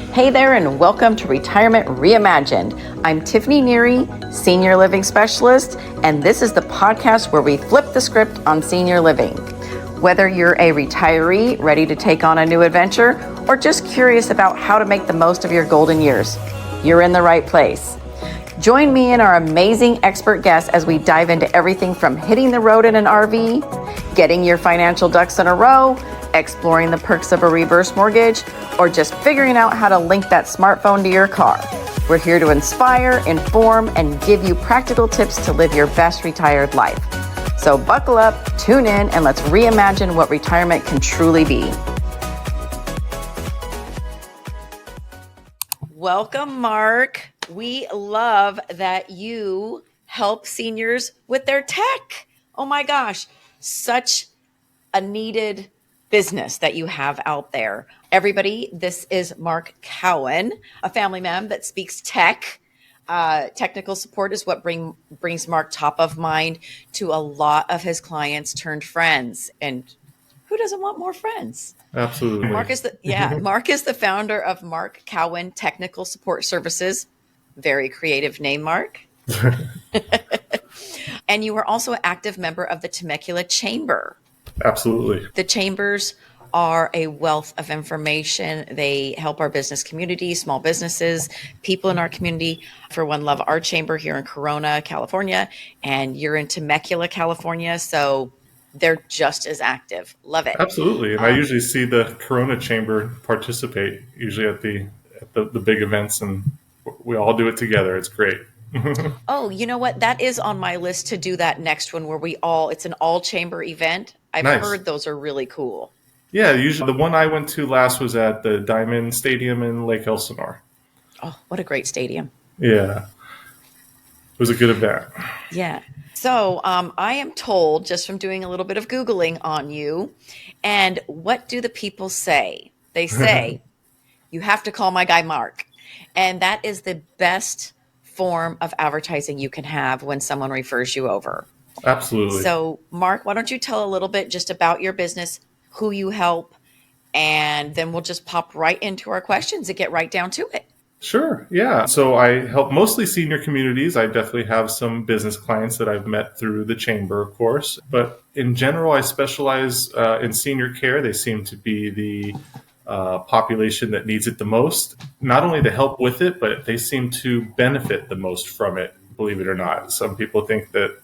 Hey there, and welcome to Retirement Reimagined. I'm Tiffany Neary, Senior Living Specialist, and this is the podcast where we flip the script on senior living. Whether you're a retiree ready to take on a new adventure or just curious about how to make the most of your golden years, you're in the right place. Join me and our amazing expert guests as we dive into everything from hitting the road in an RV, getting your financial ducks in a row, exploring the perks of a reverse mortgage, or just figuring out how to link that smartphone to your car. We're here to inspire, inform, and give you practical tips to live your best retired life. So buckle up, tune in, and let's reimagine what retirement can truly be. Welcome, Mark. We love that you help seniors with their tech. Oh my gosh, such a needed business that you have out there. Everybody, this is Mark Cowan, a family man that speaks tech. Technical support is what brings Mark top of mind to a lot of his clients turned friends. And who doesn't want more friends? Absolutely. Mark is the founder of Mark Cowan Technical Support Services. Very creative name, Mark. And you are also an active member of the Temecula Chamber. Absolutely. The chambers are a wealth of information. They help our business community, small businesses, people in our community. For one, love our chamber here in Corona, California, and you're in Temecula, California. So they're just as active. Love it. Absolutely. And I usually see the Corona Chamber participate, usually at the big events, and we all do it together. It's great. Oh, you know what? That is on my list to do that next one where it's an all chamber event. I've Nice. heard those are really cool. Yeah, usually the one I went to last was at the Diamond Stadium in Lake Elsinore. Oh, what a great stadium. Yeah. It was a good event. Yeah. So I am told just from doing a little bit of Googling on you, and what do the people say? They say, you have to call my guy Mark. And that is the best form of advertising you can have when someone refers you over. Absolutely. So Mark, why don't you tell a little bit just about your business, who you help, and then we'll just pop right into our questions and get right down to it. Sure. Yeah. So I help mostly senior communities. I definitely have some business clients that I've met through the chamber, of course. But in general, I specialize in senior care. They seem to be the population that needs it the most. Not only to help with it, but they seem to benefit the most from it, believe it or not. Some people think that,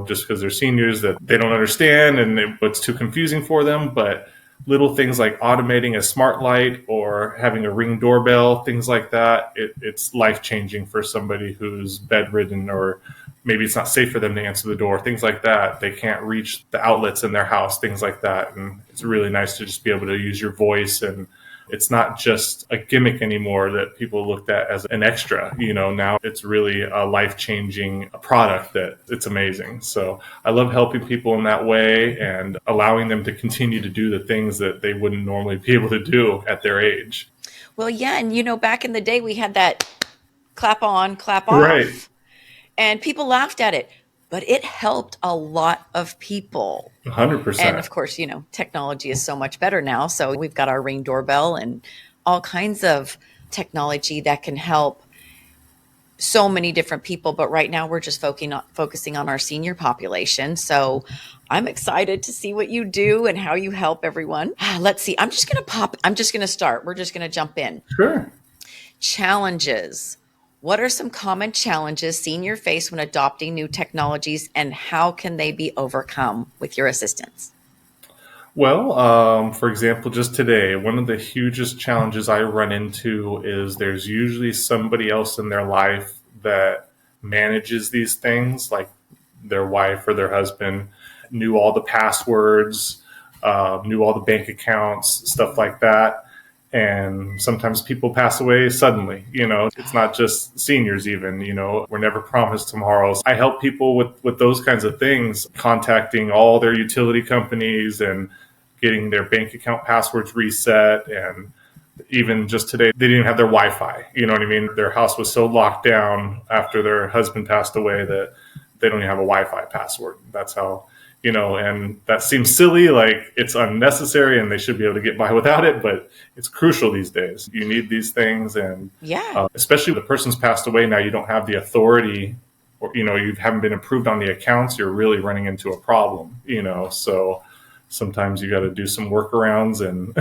just because they're seniors that they don't understand and it's too confusing for them. But little things like automating a smart light or having a Ring doorbell, things like that, it's life-changing for somebody who's bedridden, or maybe it's not safe for them to answer the door, things like that. They can't reach the outlets in their house, things like that. And it's really nice to just be able to use your voice, and it's not just a gimmick anymore that people looked at as an extra. Now it's really a life-changing product that it's amazing. So I love helping people in that way and allowing them to continue to do the things that they wouldn't normally be able to do at their age. Well, yeah. And, back in the day, we had that clap on, clap off. Right. And people laughed at it. But it helped a lot of people. 100%. And of course, technology is so much better now. So we've got our Ring doorbell and all kinds of technology that can help so many different people. But right now we're just focusing on our senior population. So I'm excited to see what you do and how you help everyone. Let's see. I'm just going to start. We're just going to jump in. Sure. Challenges. What are some common challenges seniors face when adopting new technologies, and how can they be overcome with your assistance? Well, for example, just today, one of the hugest challenges I run into is there's usually somebody else in their life that manages these things, like their wife or their husband knew all the passwords, knew all the bank accounts, stuff like that. And sometimes people pass away suddenly. It's not just seniors even, we're never promised tomorrows. I help people with those kinds of things, contacting all their utility companies and getting their bank account passwords reset. And even just today, they didn't have their Wi-Fi. You know what I mean? Their house was so locked down after their husband passed away that they don't even have a Wi-Fi password. That's how and that seems silly, like it's unnecessary and they should be able to get by without it, but it's crucial these days. You need these things. And Yeah. especially if the person's passed away, now you don't have the authority, or, you haven't been approved on the accounts, you're really running into a problem, so sometimes you got to do some workarounds and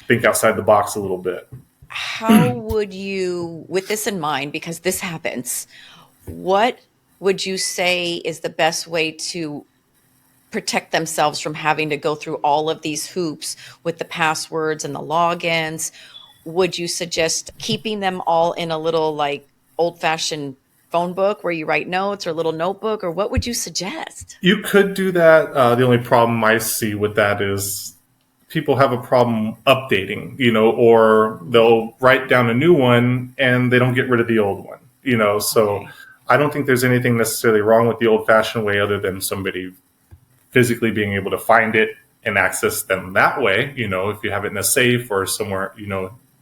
think outside the box a little bit. How would you, with this in mind, because this happens, what would you say is the best way to protect themselves from having to go through all of these hoops with the passwords and the logins? Would you suggest keeping them all in a little like old-fashioned phone book where you write notes, or a little notebook, or what would you suggest? You could do that. The only problem I see with that is people have a problem updating, or they'll write down a new one and they don't get rid of the old one, so Okay. I don't think there's anything necessarily wrong with the old-fashioned way other than somebody physically being able to find it and access them that way. If you have it in a safe or somewhere,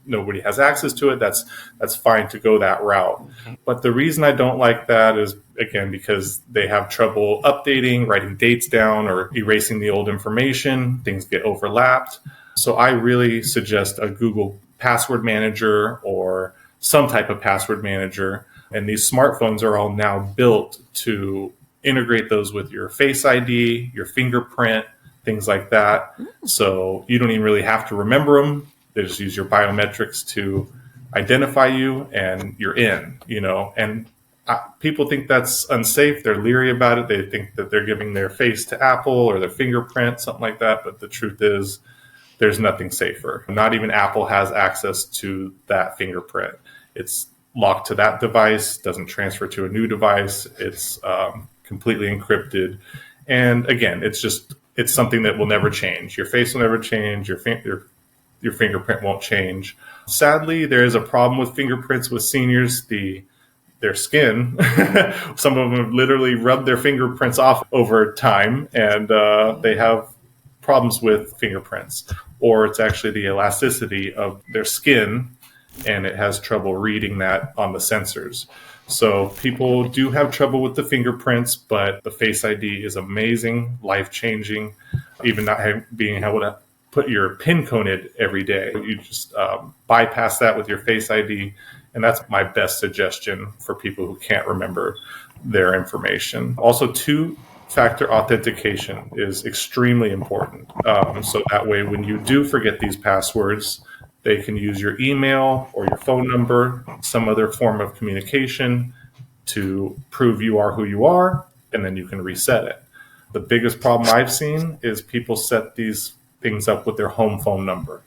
nobody has access to it, that's fine to go that route. Okay. But the reason I don't like that is, again, because they have trouble updating, writing dates down, or erasing the old information. Things get overlapped. So I really suggest a Google password manager or some type of password manager. And these smartphones are all now built to integrate those with your Face ID, your fingerprint, things like that. So you don't even really have to remember them. They just use your biometrics to identify you and you're in, and people think that's unsafe. They're leery about it. They think that they're giving their face to Apple or their fingerprint, something like that. But the truth is there's nothing safer. Not even Apple has access to that fingerprint. It's locked to that device, doesn't transfer to a new device. It's completely encrypted. And again, it's something that will never change. Your face will never change. Your fingerprint won't change. Sadly, there is a problem with fingerprints with seniors. Their skin, some of them have literally rubbed their fingerprints off over time, and they have problems with fingerprints. Or it's actually the elasticity of their skin, and it has trouble reading that on the sensors. So people do have trouble with the fingerprints, but the Face ID is amazing, life-changing. Even not being able to put your PIN code in every day. You just bypass that with your Face ID. And that's my best suggestion for people who can't remember their information. Also, two-factor authentication is extremely important. So that way, when you do forget these passwords, they can use your email or your phone number, some other form of communication to prove you are who you are, and then you can reset it. The biggest problem I've seen is people set these things up with their home phone number.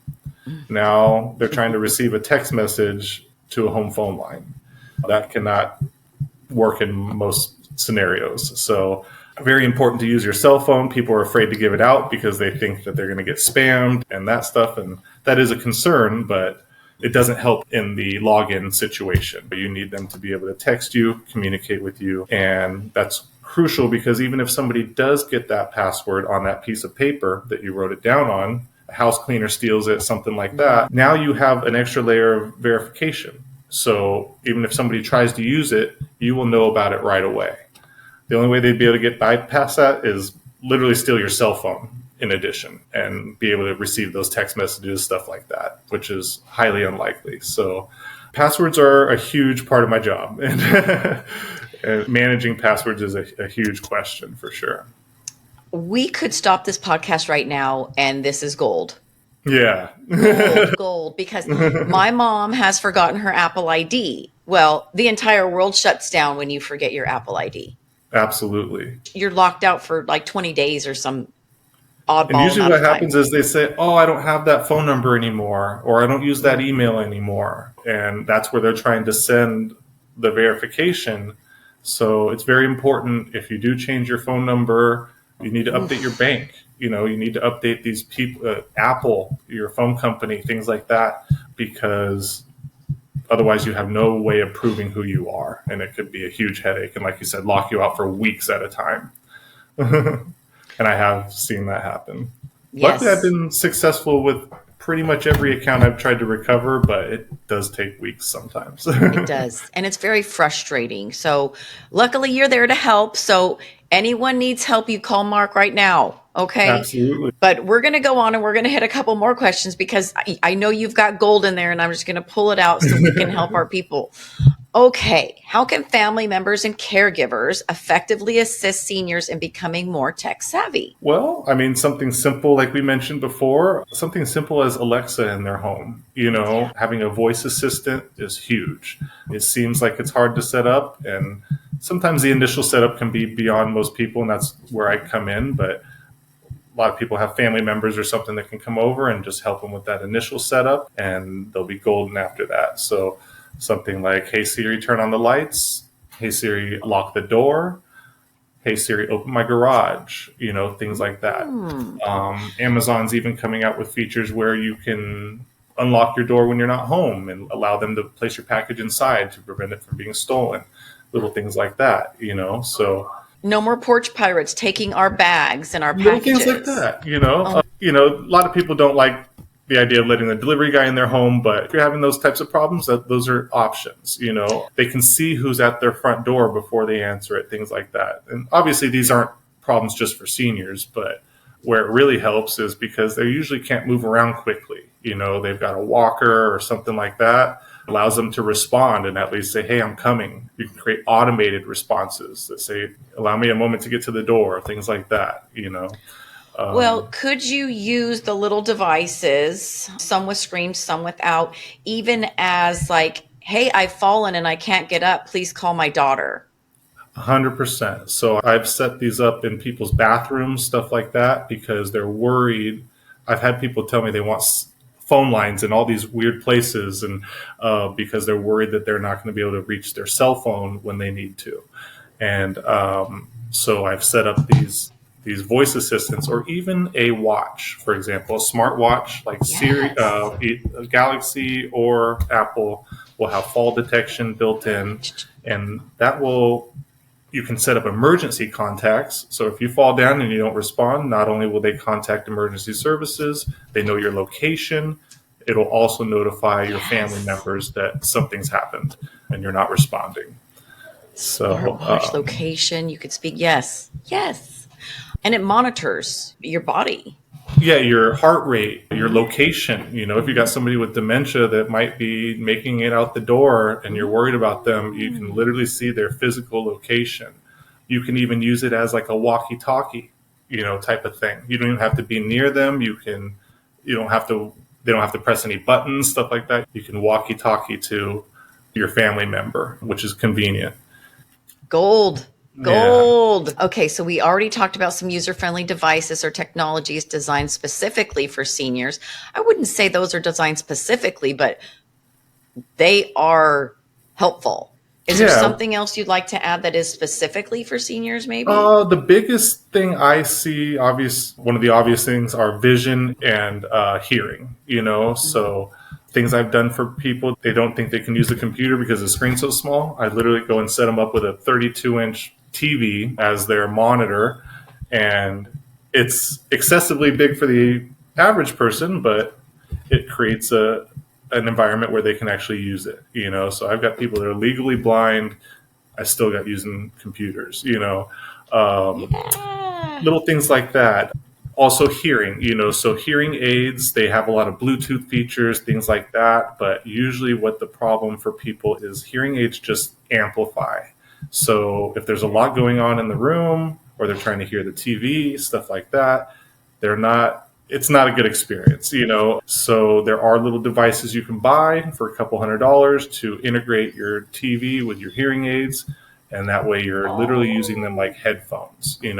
Now they're trying to receive a text message to a home phone line. That cannot work in most scenarios. So very important to use your cell phone. People are afraid to give it out because they think that they're going to get spammed and that stuff. And that is a concern, but it doesn't help in the login situation. You need them to be able to text you, communicate with you. And that's crucial because even if somebody does get that password on that piece of paper that you wrote it down on, a house cleaner steals it, something like that, now you have an extra layer of verification. So even if somebody tries to use it, you will know about it right away. The only way they'd be able to get bypass that is literally steal your cell phone in addition and be able to receive those text messages, stuff like that, which is highly unlikely. So passwords are a huge part of my job. And managing passwords is a huge question for sure. We could stop this podcast right now and this is gold. Yeah. Gold, because my mom has forgotten her Apple ID. Well, the entire world shuts down when you forget your Apple ID. Absolutely. You're locked out for like 20 days or some oddball. And usually amount what of time. happens is they say, oh, I don't have that phone number anymore, or I don't use that email anymore. And that's where they're trying to send the verification. So it's very important if you do change your phone number, you need to update your bank. You need to update these people, Apple, your phone company, things like that, because otherwise you have no way of proving who you are. And it could be a huge headache. And like you said, lock you out for weeks at a time. And I have seen that happen. Yes. Luckily, I've been successful with pretty much every account I've tried to recover, but it does take weeks sometimes. It does. And it's very frustrating. So luckily you're there to help. So Anyone needs help, you call Mark right now. Okay. Absolutely. But we're going to go on and we're going to hit a couple more questions because I know you've got gold in there and I'm just going to pull it out so we can help our people. Okay. How can family members and caregivers effectively assist seniors in becoming more tech savvy? Well, I mean, something simple, like we mentioned before, something simple as Alexa in their home. Having a voice assistant is huge. It seems like it's hard to set up, and sometimes the initial setup can be beyond most people, and that's where I come in. But a lot of people have family members or something that can come over and just help them with that initial setup, and they'll be golden after that. So something like, hey Siri, turn on the lights. Hey Siri, lock the door. Hey Siri, open my garage. Things like that. Amazon's even coming out with features where you can unlock your door when you're not home and allow them to place your package inside to prevent it from being stolen. Little things like that, so no more porch pirates taking our bags and our little packages. things like that, a lot of people don't like the idea of letting the delivery guy in their home, but if you're having those types of problems, those are options. They can see who's at their front door before they answer it, things like that. And obviously these aren't problems just for seniors, but where it really helps is because they usually can't move around quickly. They've got a walker or something like that, allows them to respond and at least say, hey, I'm coming. You can create automated responses that say, allow me a moment to get to the door, things like that, Well, could you use the little devices, some with screens, some without, even as like, hey, I've fallen and I can't get up, please call my daughter? 100%. So I've set these up in people's bathrooms, stuff like that, because they're worried. I've had people tell me they want phone lines in all these weird places, and because they're worried that they're not going to be able to reach their cell phone when they need to. And so I've set up these voice assistants, or even a watch, for example, a smart watch like Siri, Galaxy or Apple will have fall detection built in, and you can set up emergency contacts. So if you fall down and you don't respond, not only will they contact emergency services, they know your location. It'll also notify your family members that something's happened and you're not responding. So watch location, you could speak. Yes. And it monitors your body. Yeah, your heart rate, your location. If you got somebody with dementia that might be making it out the door and you're worried about them, you can literally see their physical location. You can even use it as like a walkie-talkie, type of thing. You don't even have to be near them. They don't have to press any buttons, stuff like that. You can walkie-talkie to your family member, which is convenient. Gold. Yeah. Okay, so we already talked about some user-friendly devices or technologies designed specifically for seniors. I wouldn't say those are designed specifically, but they are helpful. Is there something else you'd like to add that is specifically for seniors, maybe? The biggest thing I see, one of the obvious things are vision and hearing, so things I've done for people, they don't think they can use the computer because the screen's so small. I literally go and set them up with a 32-inch TV as their monitor, and it's excessively big for the average person, but it creates an environment where they can actually use it, So I've got people that are legally blind. I still got using computers, little things like that. Also hearing, so hearing aids, they have a lot of Bluetooth features, things like that. But usually what the problem for people is hearing aids just amplify. So if there's a lot going on in the room or they're trying to hear the TV, stuff like that, it's not a good experience, So there are little devices you can buy for a couple $100 to integrate your TV with your hearing aids. And that way you're literally using them like headphones, kind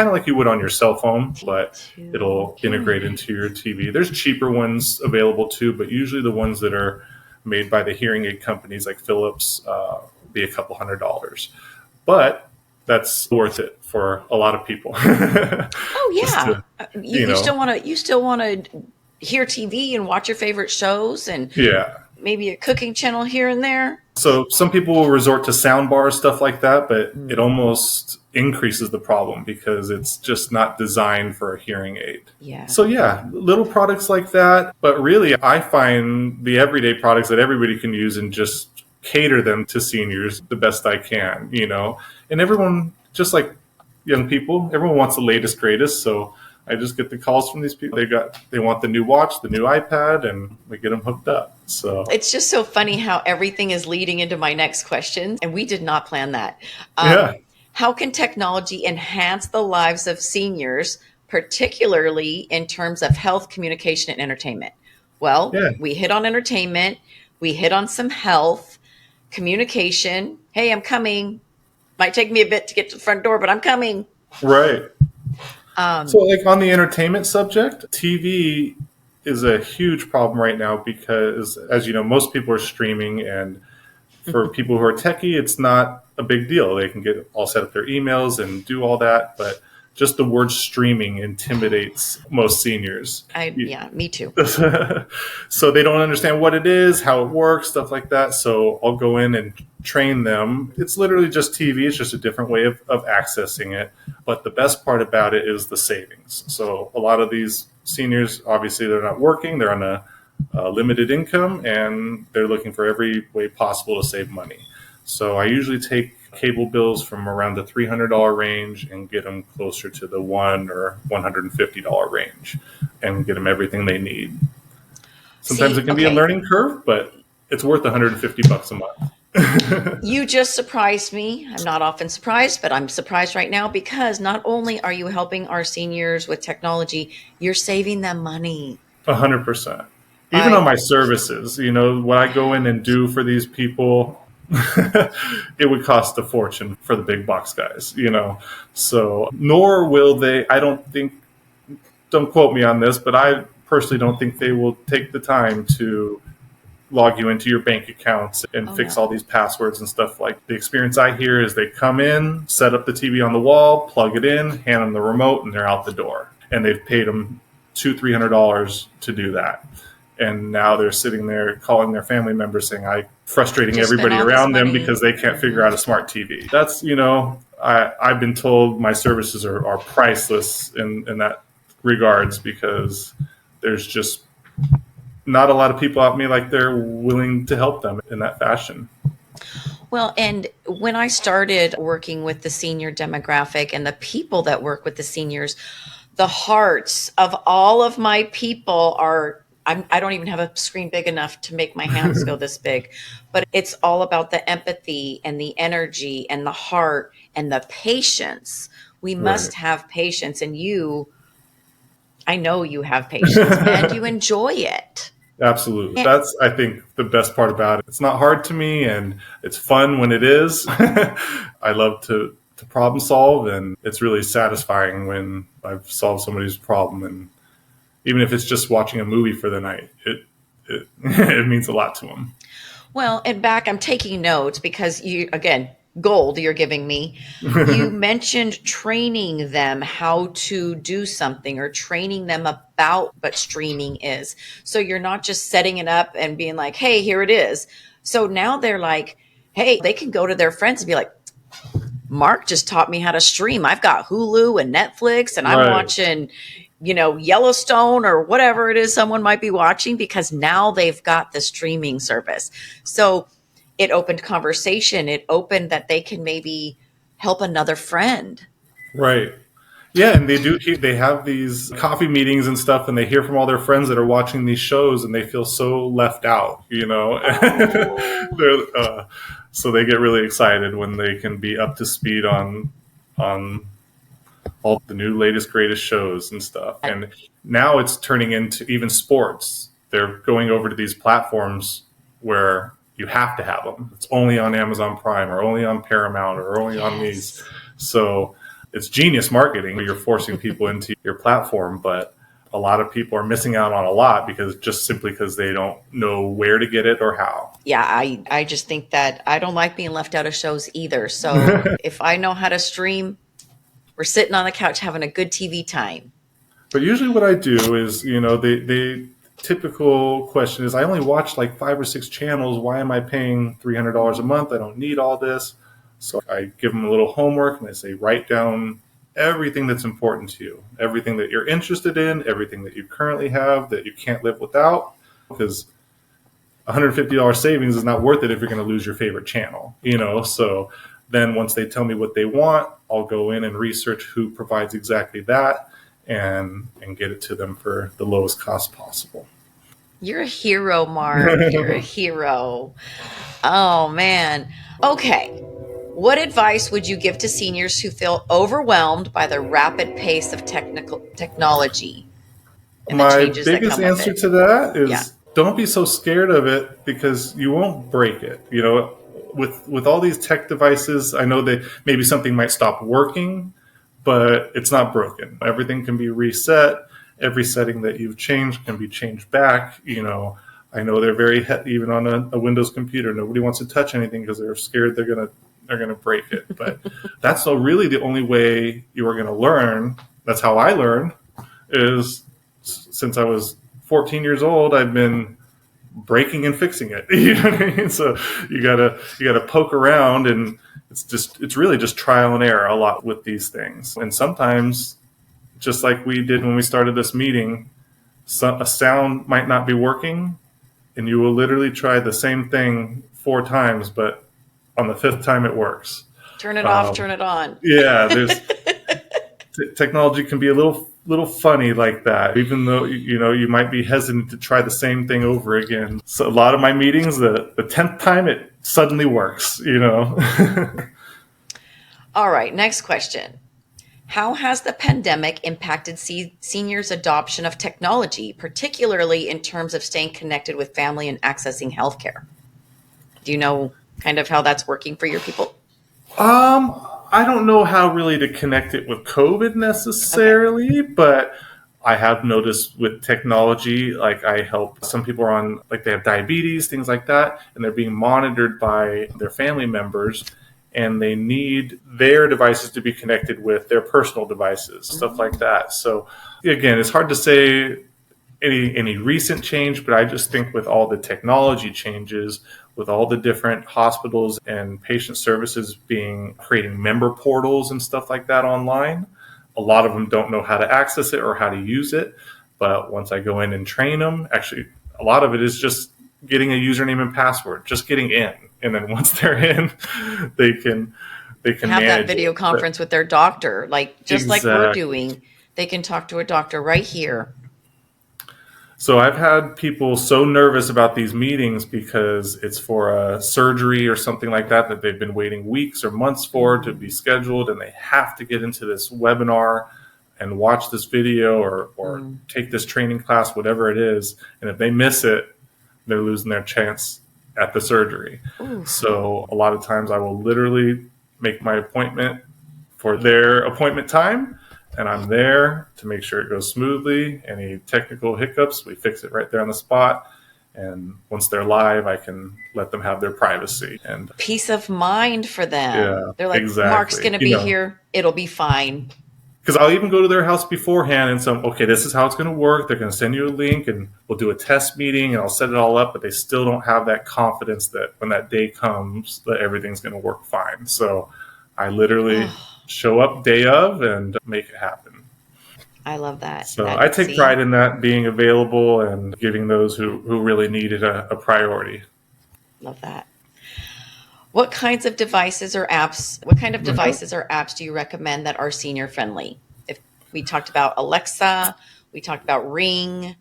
of like you would on your cell phone, but it'll integrate into your TV. There's cheaper ones available too, but usually the ones that are made by the hearing aid companies like Philips be a couple $100. But that's worth it for a lot of people. Oh yeah. You still want to hear TV and watch your favorite shows and maybe a cooking channel here and there. So some people will resort to sound bars, stuff like that, but it almost increases the problem because it's just not designed for a hearing aid. Yeah. So little products like that. But really, I find the everyday products that everybody can use and just cater them to seniors the best I can, And everyone, just like young people. Everyone wants the latest, greatest. So I just get the calls from these people. They want the new watch, the new iPad, and we get them hooked up. So It's just so funny how everything is leading into my next question, and we did not plan that. yeah, How can technology enhance the lives of seniors, particularly in terms of health, communication, and entertainment? Well, yeah, we hit on entertainment, we hit on some health, communication. Hey, I'm coming. Might take me a bit to get to the front door, but I'm coming. right. So, Um, like on the entertainment subject, TV is a huge problem right now because, as you know, most people are streaming, and for people who are techie, it's not a big deal. They can get all set up their emails and do all that, but just the word streaming intimidates most seniors. yeah, me too. So they don't understand what it is, how it works, stuff like that. So I'll go in and train them. It's literally just TV. It's just a different way of accessing it. But the best part about it is the savings. So a lot of these seniors, obviously, they're not working. They're on a limited income, and they're looking for every way possible to save money. So I usually take cable bills from around the $300 range and get them closer to the $150 range and get them everything they need. Sometimes See, it can be a okay, learning curve, but it's worth $150 a month. you just surprised me. I'm not often surprised, but I'm surprised right now because not only are you helping our seniors with technology, you're saving them money 100%. Even on by my services, what I go in and do for these people, it would cost a fortune for the big box guys. So, nor will they, I don't think, don't quote me on this, but I personally don't think they will take the time to log you into your bank accounts and oh fix no. all these passwords and stuff. Like, the experience I hear is they come in, set up the TV on the wall, plug it in, hand them the remote, and they're out the door. And they've paid them $200-300 to do that. And now they're sitting there calling their family members saying, frustrating Just spend everybody all this around them money. because they can't figure out a smart TV. That's, I've been told my services are priceless in that regards, because there's just not a lot of people out me like they're willing to help them in that fashion. Well, and when I started working with the senior demographic and the people that work with the seniors, the hearts of all of my people are, I don't even have a screen big enough to make my hands go this big, but it's all about the empathy and the energy and the heart and the patience. We Right. must have patience. And I know you have patience and you enjoy it. Absolutely. And, That's, I think, the best part about it. It's not hard to me, and it's fun when it is. I love to problem solve, and it's really satisfying when I've solved somebody's problem. And even if it's just watching a movie for the night, it means a lot to them. well, and back, I'm taking notes because again, gold you're giving me. You mentioned training them how to do something or training them about what streaming is. So you're not just setting it up and being like, hey, here it is. So now they're like, hey, they can go to their friends and be like, Mark just taught me how to stream. I've got Hulu and Netflix and I'm Right. watching, Yellowstone or whatever it is someone might be watching because now they've got the streaming service. So it opened conversation. It opened that they can maybe help another friend. Right. Yeah, and they have these coffee meetings and stuff, and they hear from all their friends that are watching these shows, and they feel so left out. Oh, So they get really excited when they can be up to speed on all the new latest greatest shows and stuff. And now it's turning into even sports. They're going over to these platforms where you have to have them. It's only on Amazon Prime or only on Paramount or only on these. yes. So it's genius marketing. You're forcing people into your platform, but a lot of people are missing out on a lot because they don't know where to get it or how. Yeah, I just think that I don't like being left out of shows either. So if I know how to stream, we're sitting on the couch having a good TV time. But usually what I do is, the typical question is, I only watch like 5 or 6 channels. Why am I paying $300 a month? I don't need all this. So I give them a little homework and I say, write down everything that's important to you, everything that you're interested in, everything that you currently have that you can't live without, because $150 savings is not worth it if you're going to lose your favorite channel. So Then once they tell me what they want, I'll go in and research who provides exactly that and get it to them for the lowest cost possible. You're a hero, Mark. You're a hero. Oh, man. Okay. What advice would you give to seniors who feel overwhelmed by the rapid pace of technology and the My changes that biggest come with answer it? to that Yeah. is don't be so scared of it because you won't break it. With all these tech devices, I know that maybe something might stop working, but it's not broken. Everything can be reset. Every setting that you've changed can be changed back. I know they're very even on a Windows computer. Nobody wants to touch anything because they're scared they're gonna break it. But that's really the only way you are gonna learn. That's how I learned. Is since I was 14 years old, I've been breaking and fixing it. You know what I mean? So you gotta poke around, and it's really just trial and error a lot with these things. And sometimes, just like we did when we started this meeting, a sound might not be working, and you will literally try the same thing 4 times, but on the 5th time it works. Turn it off, turn it on. Yeah, there's technology can be a little funny like that, even though you might be hesitant to try the same thing over again. So a lot of my meetings, the 10th time it suddenly works. All right, next question. How has the pandemic impacted seniors' adoption of technology, particularly in terms of staying connected with family and accessing healthcare? Do you know kind of how that's working for your people? I don't know how really to connect it with COVID necessarily, but I have noticed with technology, like I help some people are on, like they have diabetes, things like that, and they're being monitored by their family members, and they need their devices to be connected with their personal devices, stuff like that. So again, it's hard to say any recent change, but I just think with all the technology changes, with all the different hospitals and patient services creating member portals and stuff like that online, a lot of them don't know how to access it or how to use it. But once I go in and train them, actually, a lot of it is just getting a username and password, just getting in. And then once they're in, they can have that video it. conference with their doctor, like Exactly. we're doing. They can talk to a doctor right here. So I've had people so nervous about these meetings because it's for a surgery or something like that they've been waiting weeks or months for to be scheduled, and they have to get into this webinar and watch this video or take this training class, whatever it is. And if they miss it, they're losing their chance at the surgery. Ooh. So a lot of times I will literally make my appointment for their appointment time, and I'm there to make sure it goes smoothly. Any technical hiccups, we fix it right there on the spot. And once they're live, I can let them have their privacy and peace of mind for them. Yeah, they're like, exactly. Mark's going to be here. It'll be fine. Because I'll even go to their house beforehand and say, okay, this is how it's going to work. They're going to send you a link and we'll do a test meeting and I'll set it all up. But they still don't have that confidence that when that day comes, that everything's going to work fine. So I literally show up day of and make it happen. I love that. So I take pride in that, being available and giving those who really need it a priority. Love that. What kinds of devices or apps? What kind of devices or apps do you recommend that are senior friendly? If we talked about Alexa, we talked about Ring,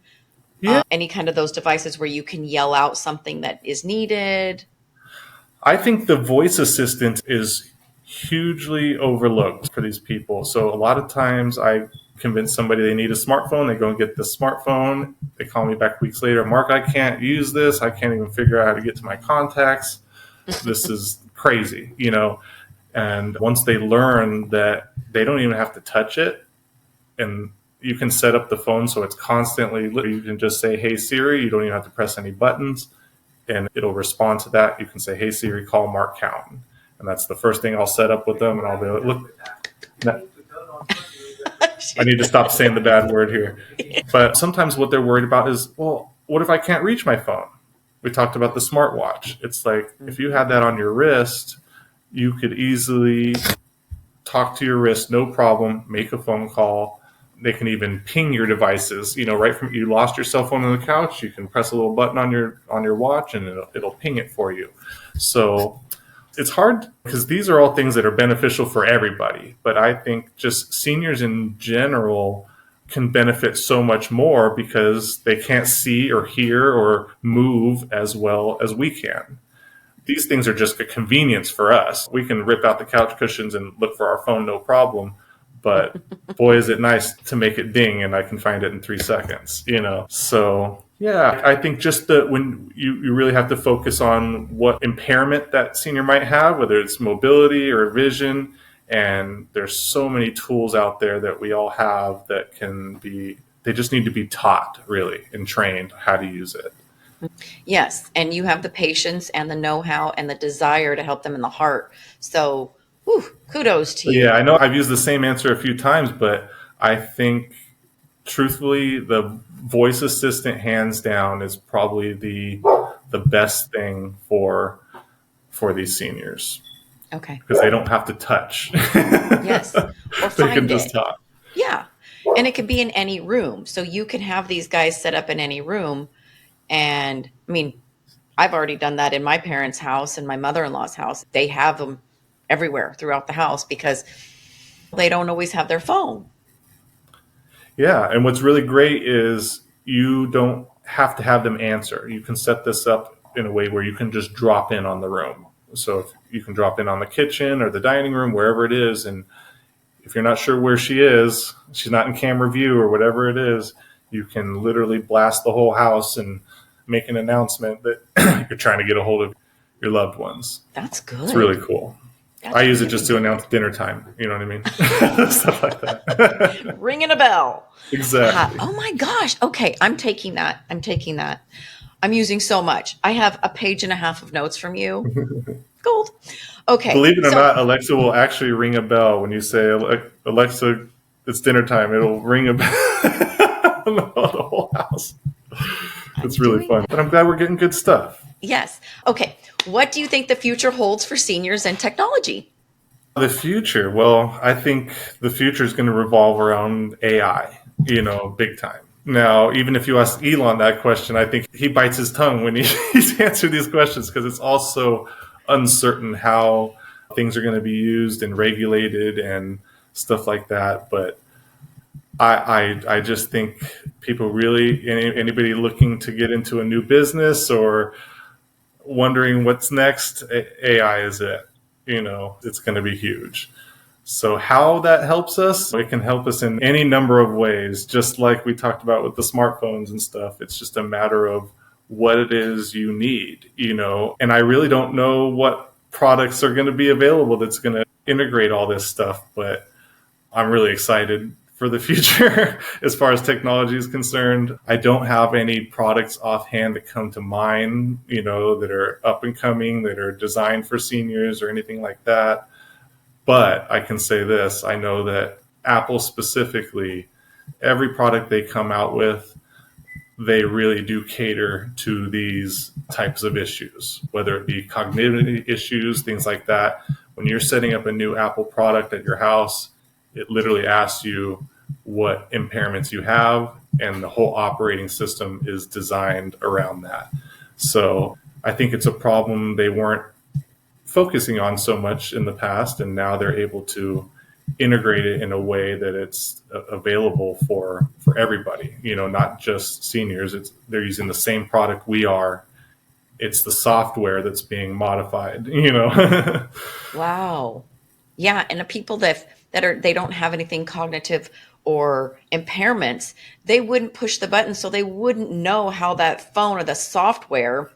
any kind of those devices where you can yell out something that is needed. I think the voice assistant is hugely overlooked for these people. So a lot of times I convince somebody they need a smartphone. They go and get the smartphone. They call me back weeks later. Mark, I can't use this. I can't even figure out how to get to my contacts. This is crazy, and once they learn that they don't even have to touch it, and you can set up the phone so it's constantly, you can just say, hey Siri, you don't even have to press any buttons, and it'll respond to that. You can say, hey Siri, call Mark Cowan, and that's the first thing I'll set up with them, and I'll be like, look, I need to stop saying the bad word here. But sometimes what they're worried about is, well, what if I can't reach my phone? We talked about the smartwatch. It's like, if you had that on your wrist, you could easily talk to your wrist, no problem, make a phone call. They can even ping your devices, right from, you lost your cell phone on the couch, you can press a little button on your watch and it'll ping it for you. So It's hard because these are all things that are beneficial for everybody. But I think just seniors in general can benefit so much more because they can't see or hear or move as well as we can. These things are just a convenience for us. We can rip out the couch cushions and look for our phone, no problem. But boy, is it nice to make it ding and I can find it in 3 seconds, So yeah, I think just when you really have to focus on what impairment that senior might have, whether it's mobility or vision. And there's so many tools out there that we all have that they just need to be taught really and trained how to use it. Yes, and you have the patience and the know-how and the desire to help them in the heart. So, kudos to you. Yeah, I know I've used the same answer a few times, but I think truthfully, the voice assistant hands down is probably the best thing for these seniors. Okay. Because they don't have to touch. Yes. Or They find can just it. talk. Yeah. And it could be in any room. So you can have these guys set up in any room. And I mean, I've already done that in my parents' house and my mother-in-law's house. They have them everywhere throughout the house because they don't always have their phone. Yeah. And what's really great is you don't have to have them answer. You can set this up in a way where you can just drop in on the room. So if you can drop in on the kitchen or the dining room, wherever it is. And if you're not sure where she is, she's not in camera view or whatever it is, you can literally blast the whole house and make an announcement that you're trying to get a hold of your loved ones. That's good. It's really cool. I use it just to announce dinner time. You know what I mean? Stuff like that. Ringing a bell. Exactly. Oh my gosh. Okay. I'm taking that. I'm using so much. I have a page and a half of notes from you. Gold. Okay. Believe it or not, Alexa will actually ring a bell when you say, Alexa, it's dinner time. It'll ring a bell the whole house. It's really fun. But I'm glad we're getting good stuff. Yes. Okay. What do you think the future holds for seniors and technology? The future? Well, I think the future is going to revolve around AI, big time. Now, even if you ask Elon that question, I think he bites his tongue when he's answered these questions because it's also uncertain how things are going to be used and regulated and stuff like that. But I just think people really, anybody looking to get into a new business or wondering what's next, AI is it. It's going to be huge. So how that helps us, it can help us in any number of ways, just like we talked about with the smartphones and stuff. It's just a matter of what it is you need, and I really don't know what products are going to be available that's going to integrate all this stuff, but I'm really excited for the future as far as technology is concerned. I don't have any products offhand that come to mind, that are up and coming, that are designed for seniors or anything like that. But I can say this, I know that Apple specifically, every product they come out with, they really do cater to these types of issues, whether it be cognitive issues, things like that. When you're setting up a new Apple product at your house, it literally asks you what impairments you have, and the whole operating system is designed around that. So I think it's a problem they weren't focusing on so much in the past, and now they're able to integrate it in a way that it's available for everybody, not just seniors. They're using the same product we are. It's the software that's being modified, Wow. Yeah. And the people they don't have anything cognitive or impairments, they wouldn't push the button. So they wouldn't know how that phone or the software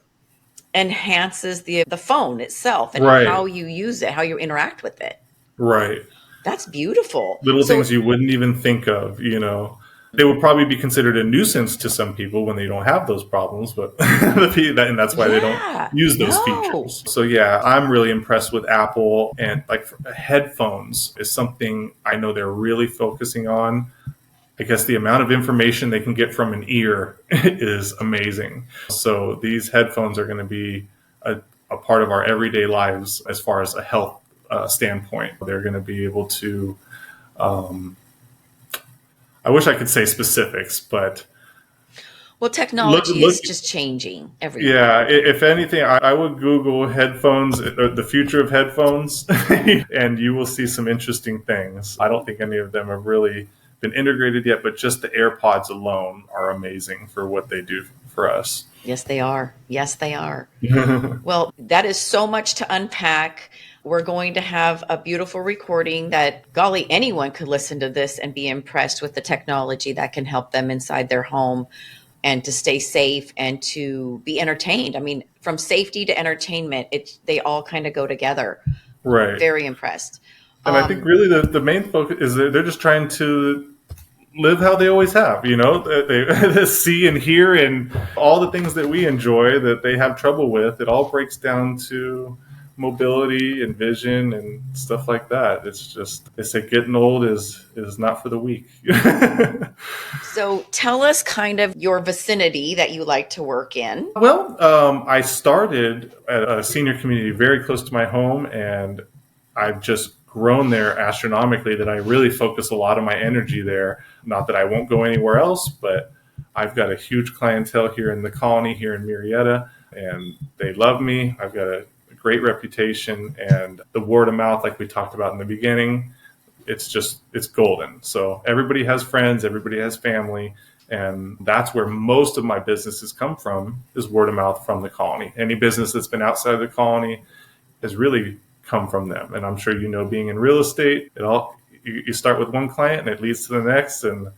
enhances the phone itself and right. How you use it, how you interact with it. Right. That's beautiful. Little things you wouldn't even think of, They would probably be considered a nuisance to some people when they don't have those problems, but and that's why they don't use those features. So yeah, I'm really impressed with Apple, and like headphones is something I know they're really focusing on. I guess the amount of information they can get from an ear is amazing. So these headphones are going to be a part of our everyday lives as far as a health standpoint. They're going to be able to, I wish I could say specifics, but Well, technology is just changing everything. Yeah, if anything, I would Google headphones, the future of headphones, and you will see some interesting things. I don't think any of them have really been integrated yet, but just the AirPods alone are amazing for what they do for us. Yes, they are. Yes, they are. Well, that is so much to unpack. We're going to have a beautiful recording that, golly, anyone could listen to this and be impressed with the technology that can help them inside their home and to stay safe and to be entertained. I mean, from safety to entertainment, they all kind of go together. Right. Very impressed. And I think really the main focus is that they're just trying to live how they always have, they see and hear and all the things that we enjoy that they have trouble with. It all breaks down to mobility and vision and stuff like that. It's just, they say getting old is not for the weak. So tell us kind of your vicinity that you like to work in. Well, I started at a senior community very close to my home, and I've just grown there astronomically that I really focus a lot of my energy there. Not that I won't go anywhere else, but I've got a huge clientele here in the colony here in Murrieta, and they love me. I've got a great reputation, and the word of mouth, like we talked about in the beginning, it's golden. So everybody has friends, everybody has family, and that's where most of my businesses come from, is word of mouth from the colony. Any business that's been outside of the colony has really come from them. And I'm sure being in real estate, you start with one client and it leads to the next, and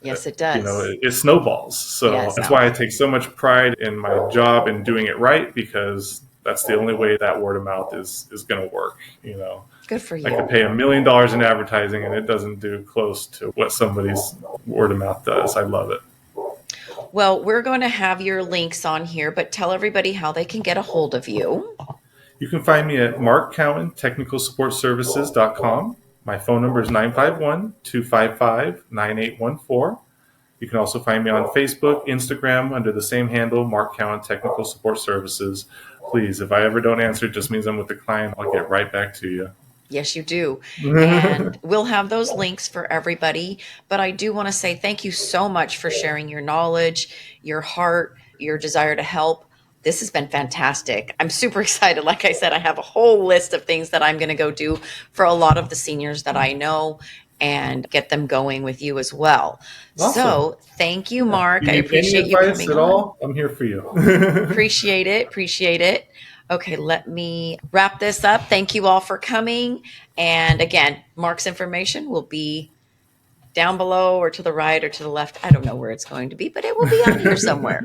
yes, it does. It snowballs. So that's why I take so much pride in my job and doing it right, because that's the only way that word of mouth is going to work. Good for you. I could pay $1 million in advertising and it doesn't do close to what somebody's word of mouth does. I love it. Well, we're going to have your links on here, but tell everybody how they can get a hold of you. You can find me at markcowantechnicalsupportservices.com. My phone number is 951-255-9814. You can also find me on Facebook, Instagram, under the same handle, Mark Cowan Technical Support Services. Please, if I ever don't answer, it just means I'm with the client. I'll get right back to you. Yes, you do. And we'll have those links for everybody. But I do want to say thank you so much for sharing your knowledge, your heart, your desire to help. This has been fantastic. I'm super excited. Like I said, I have a whole list of things that I'm going to go do for a lot of the seniors that I know and get them going with you as well. Awesome. So thank you, Mark. I appreciate you coming at all? I'm here for you. Appreciate it. Okay, let me wrap this up. Thank you all for coming. And again, Mark's information will be down below or to the right or to the left. I don't know where it's going to be, but it will be out here somewhere.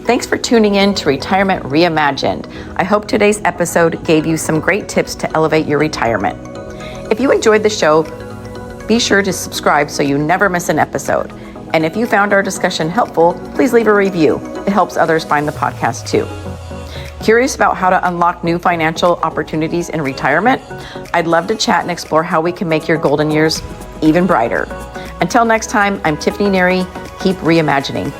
Thanks for tuning in to Retirement Reimagined. I hope today's episode gave you some great tips to elevate your retirement. If you enjoyed the show, be sure to subscribe so you never miss an episode. And if you found our discussion helpful, please leave a review. It helps others find the podcast too. Curious about how to unlock new financial opportunities in retirement? I'd love to chat and explore how we can make your golden years even brighter. Until next time, I'm Tiffany Neary. Keep reimagining.